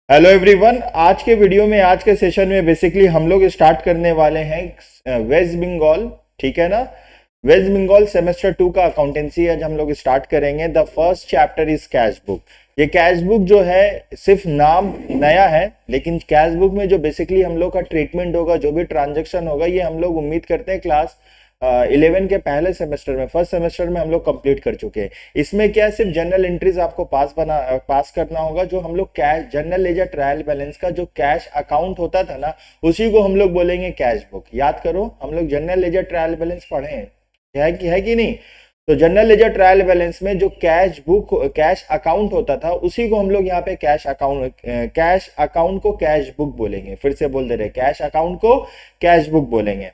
Hello everyone. आज के video में आज के सेशन में बेसिकली हम लोग स्टार्ट करने वाले हैं वेस्ट बंगाल। ठीक है ना। वेस्ट बंगाल सेमेस्टर 2 का अकाउंटेंसी आज हम लोग स्टार्ट करेंगे। The first chapter is cash book. ये कैश बुक जो है सिर्फ नाम नया है, लेकिन कैश बुक में जो बेसिकली हम लोग का ट्रीटमेंट होगा, जो भी ट्रांजेक्शन होगा, ये हम लोग उम्मीद करते हैं क्लास 11 के पहले सेमेस्टर में, फर्स्ट सेमेस्टर में हम लोग कंप्लीट कर चुके हैं। इसमें क्या सिर्फ जनरल एंट्रीज आपको पास करना होगा। जो हम लोग cash general ledger trial balance का जो कैश अकाउंट होता था ना, उसी को हम लोग बोलेंगे कैश बुक। याद करो, हम लोग जनरल लेजर ट्रायल बैलेंस पढ़े हैं, है कि नहीं? तो जनरल लेजर ट्रायल बैलेंस में जो कैश बुक कैश अकाउंट होता था, उसी को हम लोग यहाँ पे कैश अकाउंट को कैश बुक बोलेंगे। फिर से बोल दे रहे, कैश अकाउंट को कैश बुक बोलेंगे।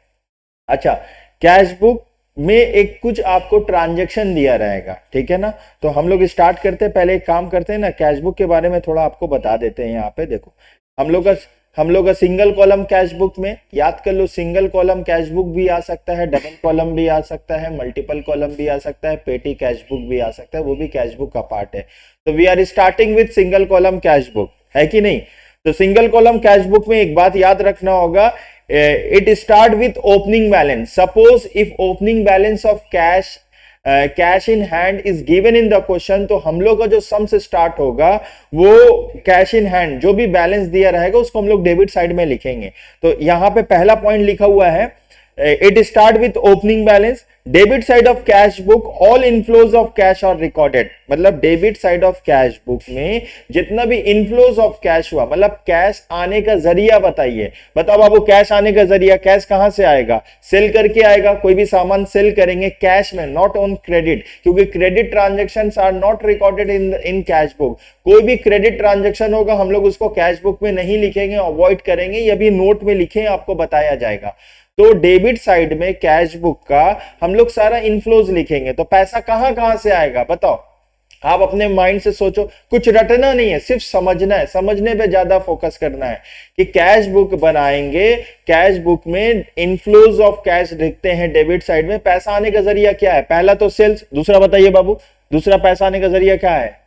अच्छा, कैश बुक में एक कुछ आपको ट्रांजैक्शन दिया रहेगा, ठीक है ना। तो हम लोग स्टार्ट करते हैं, पहले एक काम करते हैं ना, कैश बुक के बारे में थोड़ा आपको बता देते हैं। यहाँ पे देखो, हम लोग का सिंगल कॉलम कैश बुक में, याद कर लो, सिंगल कॉलम कैश बुक भी आ सकता है, डबल कॉलम भी आ सकता है, मल्टीपल कॉलम भी आ सकता है, पेटी कैश बुक भी आ सकता है, वो भी कैश बुक का पार्ट है। तो we are starting with single column cash book, है कि नहीं? तो सिंगल कॉलम कैश बुक में एक बात याद रखना होगा, it start with opening balance. Suppose if opening balance of cash in hand is given in the question, तो हम लोग का जो सम से स्टार्ट होगा वो कैश इन हैंड जो भी बैलेंस दिया रहेगा उसको हम लोग डेबिट साइड में लिखेंगे। तो यहाँ पे पहला पॉइंट लिखा हुआ है, it start with opening balance, debit side of cash book all inflows of cash are recorded. मतलब debit side of cash book में जितना भी इनफ्लोज ऑफ कैश हुआ, मतलब कैश आने का जरिया बताइए। बताओ बाबू, कैश आने का जरिया, कैश कहां से आएगा? सेल करके आएगा। कोई भी सामान सेल करेंगे कैश में, नॉट ऑन क्रेडिट, क्योंकि credit transactions are not recorded in cash book. कोई भी क्रेडिट ट्रांजेक्शन होगा हम लोग उसको कैश बुक में नहीं लिखेंगे, अवॉइड करेंगे। ये भी नोट में लिखे, आपको बताया जाएगा। तो डेबिट साइड में कैश बुक का हम लोग सारा इनफ्लोज लिखेंगे। तो पैसा कहां कहां से आएगा बताओ? आप अपने माइंड से सोचो, कुछ रटना नहीं है, सिर्फ समझना है। समझने पे ज्यादा फोकस करना है कि कैश बुक बनाएंगे, कैश बुक में इनफ्लोज ऑफ कैश लिखते हैं डेबिट साइड में। पैसा आने का जरिया क्या है? पहला तो सेल्स, दूसरा बताइए बाबू, दूसरा पैसा आने का जरिया क्या है?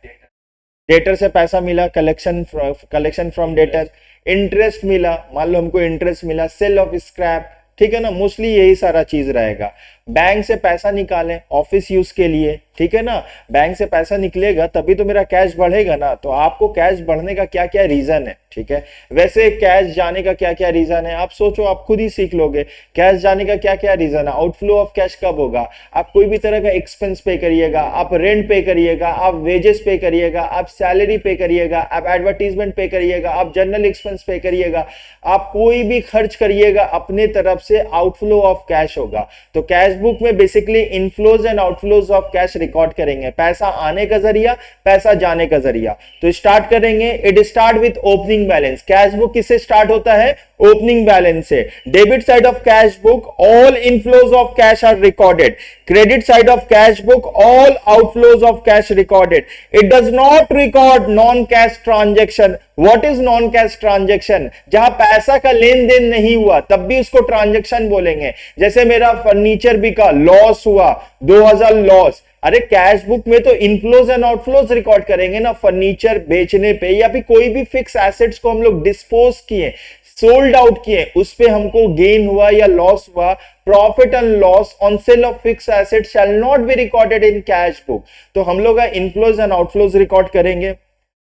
डेटर से पैसा मिला, कलेक्शन फ्रॉम डेटर, इंटरेस्ट मिला, मान लो हमको इंटरेस्ट मिला, सेल ऑफ स्क्रैप, ठीक है ना। मोस्टली यही सारा चीज रहेगा। बैंक से पैसा निकालें ऑफिस यूज के लिए, ठीक है ना। बैंक से पैसा निकलेगा तभी तो मेरा कैश बढ़ेगा ना। तो आपको कैश बढ़ने का क्या क्या रीजन है, ठीक है। वैसे कैश जाने का क्या क्या रीजन है आप सोचो, आप खुद ही सीख लोगे। कैश जाने का क्या क्या रीजन है? आउटफ्लो ऑफ कैश कब होगा? आप कोई भी तरह का एक्सपेंस पे करिएगा, आप रेंट पे करिएगा, आप वेजेस पे करिएगा, आप सैलरी पे करिएगा, आप एडवर्टीजमेंट पे करिएगा, आप जनरल एक्सपेंस पे करिएगा, आप कोई भी खर्च करिएगा अपने तरफ से, आउटफ्लो ऑफ कैश होगा। तो कैश बुक में basically inflows and outflows of cash record करेंगे। पैसा आने का जरिया, पैसा जाने का जरिया। तो स्टार्ट करेंगे, it start with opening balance. Cash book किससे स्टार्ट होता है? ओपनिंग बैलेंस से। Debit side of cash book all inflows of cash are recorded, credit side of cash book all outflows of cash recorded. It does not record non cash transaction. What is non cash transaction? जहां पैसा का लेन then नहीं हुआ तब भी उसको transaction बोलेंगे। जैसे मेरा फर्नीचर बिका, लॉस हुआ, 2000 लॉस, अरे कैश बुक में तो इनफ्लोज एंड आउटफ्लोज रिकॉर्ड करेंगे ना। फर्नीचर बेचने पे या फिर कोई भी फिक्स एसेट्स को हम लोग डिस्पोज किए, सोल्ड आउट किए, उस पे हमको गेन हुआ या लॉस हुआ, profit and loss on sale of fix asset shall not be recorded in cash book. तो हम लोग इनफ्लोज एंड आउटफ्लोज रिकॉर्ड करेंगे।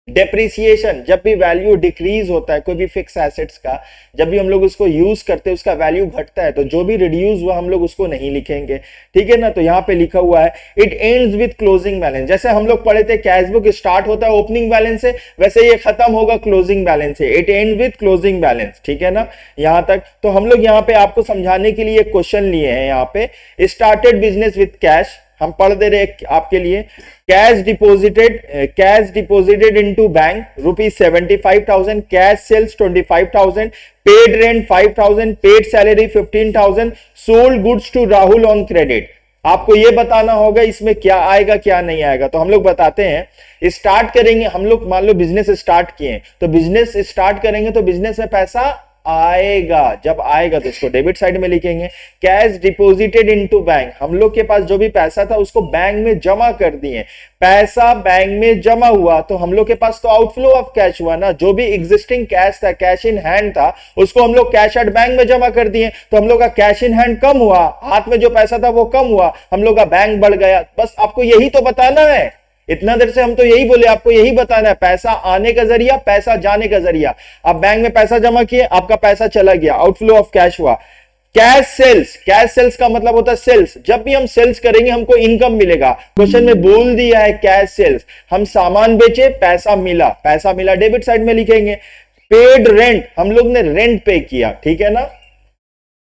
डेप्रिसिएशन, जब भी वैल्यू डिक्रीज होता है कोई भी फिक्स एसेट्स का, जब भी हम लोग उसको यूज करते हैं उसका वैल्यू घटता है, तो जो भी रिड्यूस हुआ हम लोग उसको नहीं लिखेंगे, ठीक है ना। तो यहाँ पे लिखा हुआ है it ends with closing balance. जैसे हम लोग पढ़े थे कैश बुक स्टार्ट होता है ओपनिंग बैलेंस से, वैसे ये खत्म होगा क्लोजिंग बैलेंस से। It ends with closing balance, ठीक है ना यहाँ तक। तो हम लोग यहाँ पे आपको समझाने के लिए क्वेश्चन लिए हैं। यहाँ पे स्टार्टेड बिजनेस विथ कैश, हम पढ़ दे रहे आपके लिए। Cash deposited into bank ₹75,000, cash sales 25,000, paid rent 5,000, paid salary 15,000, sold goods to Rahul on credit. आपको यह बताना होगा इसमें क्या आएगा क्या नहीं आएगा। तो हम लोग बताते हैं, स्टार्ट करेंगे हम लोग, मान लो बिजनेस स्टार्ट किए, तो बिजनेस स्टार्ट करेंगे तो बिजनेस में पैसा आएगा, जब आएगा तो इसको डेबिट साइड में लिखेंगे। कैश डिपॉजिटेड इनटू बैंक, हम लोग के पास जो भी पैसा था उसको बैंक में जमा कर दिए, पैसा बैंक में जमा हुआ तो हम लोग के पास तो आउटफ्लो ऑफ कैश हुआ ना, जो भी एग्जिस्टिंग कैश था, कैश इन हैंड था, उसको हम लोग कैश एट बैंक में जमा कर दिए, तो हम लोग का कैश इन हैंड कम हुआ, हाथ में जो पैसा था वो कम हुआ, हम लोग का बैंक बढ़ गया। बस आपको यही तो बताना है, इतना देर से हम तो यही बोले, आपको यही बताना है, पैसा आने का जरिया, पैसा जाने का जरिया। आप बैंक में पैसा जमा किए, आपका पैसा चला गया, आउटफ्लो ऑफ कैश हुआ। कैश सेल्स, कैश सेल्स का मतलब होता है सेल्स, जब भी हम सेल्स करेंगे हमको इनकम मिलेगा। क्वेश्चन में बोल दिया है कैश सेल्स, हम सामान बेचे, पैसा मिला, पैसा मिला डेबिट साइड में लिखेंगे। पेड रेंट, हम लोग ने रेंट पे किया, ठीक है ना,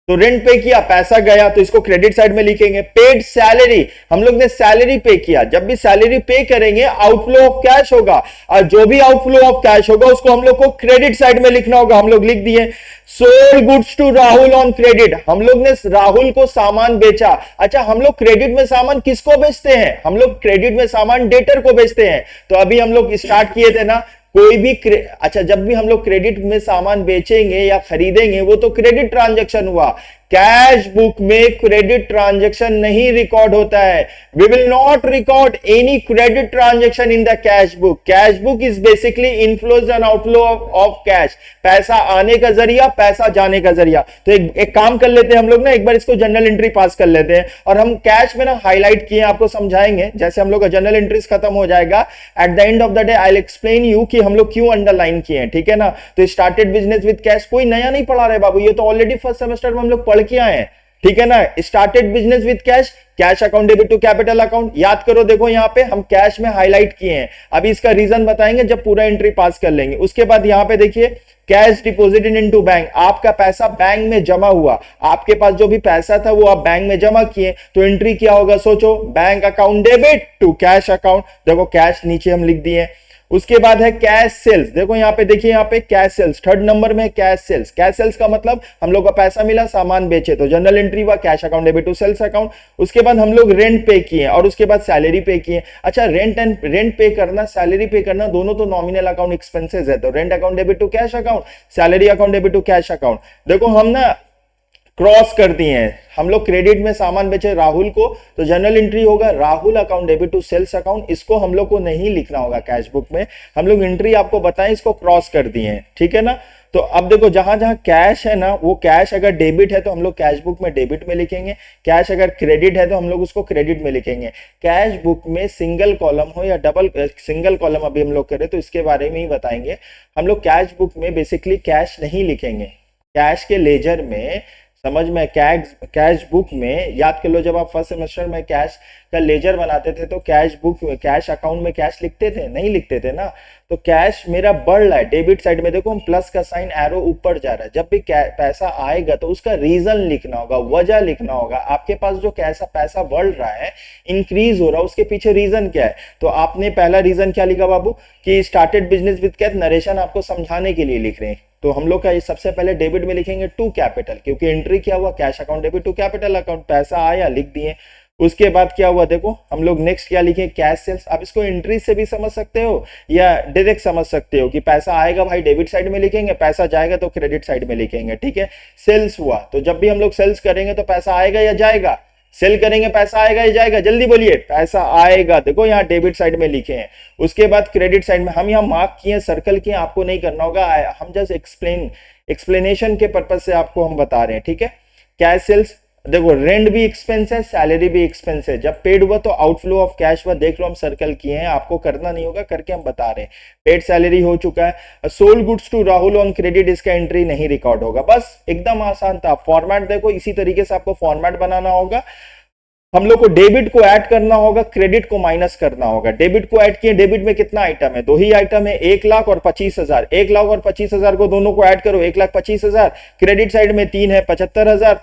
तो रेंट पे किया, पैसा गया तो इसको क्रेडिट साइड में लिखेंगे। पेड सैलरी, हम लोग ने सैलरी पे किया, जब भी सैलरी पे करेंगे आउटफ्लो ऑफ कैश होगा, और जो भी आउटफ्लो ऑफ कैश होगा उसको हम लोग को क्रेडिट साइड में लिखना होगा, हम लोग लिख दिए। Sold goods to Rahul on credit, हम लोग ने राहुल को सामान बेचा। अच्छा, हम लोग क्रेडिट में सामान किसको बेचते हैं, हम लोग क्रेडिट में सामान डेटर को बेचते हैं। तो अभी हम लोग स्टार्ट किए थे ना, कोई भी अच्छा, जब भी हम लोग क्रेडिट में सामान बेचेंगे या खरीदेंगे वो तो क्रेडिट ट्रांजैक्शन हुआ। कैश बुक में क्रेडिट ट्रांजैक्शन नहीं रिकॉर्ड होता है। We will not record any credit transaction in the cash book. Cash book is basically inflows and outflow of cash, पैसा आने का जरिया, पैसा जाने का जरिया। तो एक काम कर लेते हैं हम लोग ना, एक बार इसको जनरल एंट्री पास कर लेते हैं, और हम कैश में ना हाईलाइट किए आपको समझाएंगे, जैसे हम लोग का जनरल एंट्रीज खत्म हो जाएगा, at the end of the day I will explain you कि हम लोग क्यों अंडरलाइन किए हैं, ठीक है ना। तो स्टार्टेड बिजनेस विद कैश, कोई नया नहीं पढ़ा रहे बाबू, ये तो ऑलरेडी फर्स्ट सेमेस्टर में हम लोग पढ़ के आए हैं, ठीक है ना। Started business with cash, cash account debit to capital account, याद करो, देखो यहां पे हम कैश में हाईलाइट किए हैं, अभी इसका रीजन बताएंगे जब पूरा एंट्री पास कर लेंगे। उसके बाद यहां पे देखिए कैश डिपॉजिटेड इनटू बैंक, आपका पैसा बैंक में जमा हुआ, आपके पास जो भी पैसा था वो आप बैंक में जमा किए, तो एंट्री क्या होगा सोचो, bank account debit to cash account, देखो कैश नीचे हम लिख दिए। उसके बाद है कैश सेल्स, देखो यहाँ पे देखिए, यहाँ पे कैश सेल्स थर्ड नंबर में, कैश सेल्स। कैश सेल्स का मतलब हम लोग का पैसा मिला, सामान बेचे, तो जनरल एंट्री हुआ cash account debit to sales account. उसके बाद हम लोग रेंट पे किए और उसके बाद सैलरी पे किए। अच्छा, रेंट पे करना, सैलरी पे करना, दोनों तो नॉमिनल अकाउंट एक्सपेंसेस है, तो rent account debit to cash account, salary account debit to cash account. देखो हम ना क्रॉस कर दिए हैं, हम लोग क्रेडिट में सामान बेचे राहुल को, तो जनरल एंट्री होगा Rahul account debit to sales account, इसको हम लोग को नहीं लिखना होगा कैश बुक में, हम लोग एंट्री आपको बताएं इसको क्रॉस कर दिए हैं, ठीक है ना। तो अब देखो जहां जहां कैश है ना, वो कैश अगर डेबिट है तो हम लोग कैश बुक में डेबिट में लिखेंगे, कैश अगर क्रेडिट है तो हम लोग उसको क्रेडिट में लिखेंगे। कैश बुक में सिंगल कॉलम हो या डबल सिंगल कॉलम अभी हम लोग करें तो इसके बारे में ही बताएंगे। हम लोग कैश बुक में बेसिकली कैश नहीं लिखेंगे, कैश के लेजर में, समझ में, कैश बुक में याद कर लो, जब आप फर्स्ट सेमेस्टर में कैश का लेजर बनाते थे तो कैश बुक, कैश अकाउंट में कैश लिखते थे, नहीं लिखते थे ना। तो कैश मेरा बढ़ रहा है डेबिट साइड में, देखो हम प्लस का साइन एरो ऊपर जा रहा है, जब भी पैसा आएगा तो उसका रीजन लिखना होगा, वजह लिखना होगा। आपके पास जो कैसा पैसा बढ़ रहा है, इंक्रीज हो रहा है, उसके पीछे रीजन क्या है। तो आपने पहला रीजन क्या लिखा बाबू, कि started business with cash, narration आपको समझाने के लिए लिख रहे हैं, तो हम लोग का सबसे पहले डेबिट में लिखेंगे टू कैपिटल, क्योंकि एंट्री क्या हुआ, cash account debit to capital account, पैसा आया लिख दिए। उसके बाद क्या हुआ, देखो हम लोग नेक्स्ट क्या लिखे, कैश सेल्स। आप इसको एंट्री से भी समझ सकते हो या डायरेक्ट समझ सकते हो कि पैसा आएगा भाई डेबिट साइड में लिखेंगे, पैसा जाएगा तो क्रेडिट साइड में लिखेंगे, ठीक है। सेल्स हुआ, तो जब भी हम लोग सेल्स करेंगे तो पैसा आएगा या जाएगा, सेल करेंगे पैसा आएगा या जाएगा, जल्दी बोलिए, पैसा आएगा, देखो यहाँ डेबिट साइड में लिखे हैं। उसके बाद क्रेडिट साइड में हम यहाँ मार्क किए, सर्कल किए, आपको नहीं करना होगा, हम जस्ट एक्सप्लेनेशन के पर्पज से आपको हम बता रहे हैं, ठीक है। कैश सेल्स, देखो रेंट भी एक्सपेंस है, सैलरी भी एक्सपेंस है, जब पेड हुआ तो आउटफ्लो ऑफ कैश हुआ, देख लो हम सर्कल किए हैं, आपको करना नहीं होगा, करके हम बता रहे हैं। पेड सैलरी हो चुका है। Sold goods to Rahul on credit, इसका एंट्री नहीं रिकॉर्ड होगा, बस एकदम आसान था। फॉर्मेट देखो इसी तरीके से आपको फॉर्मेट बनाना होगा। हम लोग को डेबिट को ऐड करना होगा, क्रेडिट को माइनस करना होगा। डेबिट को ऐड किए, डेबिट में कितना आइटम है, दो ही आइटम है, 1,00,000 और 25,000। 1,00,000 और 25,000 को दोनों को ऐड करो, 1,25,000। क्रेडिट साइड में 3 है, 75,000,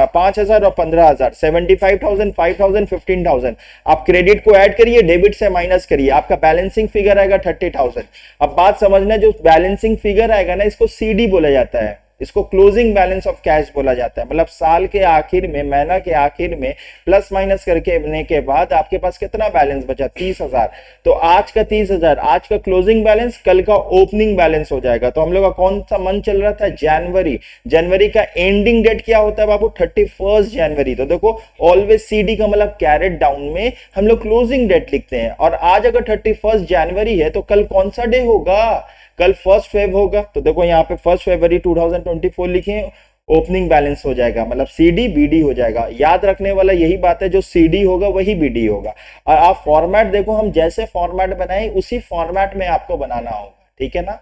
5,000 और 15,000, 75,000, 5,000, 15,000। आप क्रेडिट को ऐड करिए, डेबिट से माइनस करिए, आपका बैलेंसिंग फिगर आएगा 30,000। अब बात समझना, जो बैलेंसिंग फिगर आएगा ना, इसको सीडी बोला जाता है, इसको क्लोजिंग बैलेंस ऑफ कैश बोला जाता है। मतलब साल के आखिर में, महीना के आखिर में प्लस माइनस करके के बाद आपके पास कितना बैलेंस बचा, 30,000। तो आज का 30,000 आज का क्लोजिंग बैलेंस, कल का ओपनिंग बैलेंस हो जाएगा। तो हम लोग का कौन सा मंथ चल रहा था, जनवरी। जनवरी का एंडिंग डेट क्या होता है बाबू, 31 जनवरी। तो देखो ऑलवेज सीडी का मतलब कैरेट डाउन में हम लोग क्लोजिंग डेट लिखते हैं। और आज अगर 31 जनवरी है तो कल कौन सा डे होगा, कल 1 फेब होगा। तो देखो यहाँ पे 1 फरवरी 2024 लिखे, ओपनिंग बैलेंस हो जाएगा, मतलब सीडी बीडी हो जाएगा। याद रखने वाला यही बात है, जो सीडी होगा वही बीडी होगा। और आप फॉर्मेट देखो, हम जैसे फॉर्मेट बनाए उसी फॉर्मेट में आपको बनाना होगा, ठीक है ना।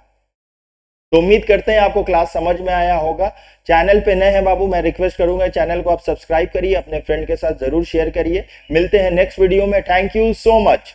तो उम्मीद करते हैं आपको क्लास समझ में आया होगा। चैनल पे नए हैं बाबू, मैं रिक्वेस्ट करूंगा चैनल को आप सब्सक्राइब करिए, अपने फ्रेंड के साथ जरूर शेयर करिए। मिलते हैं नेक्स्ट वीडियो में। Thank you so much.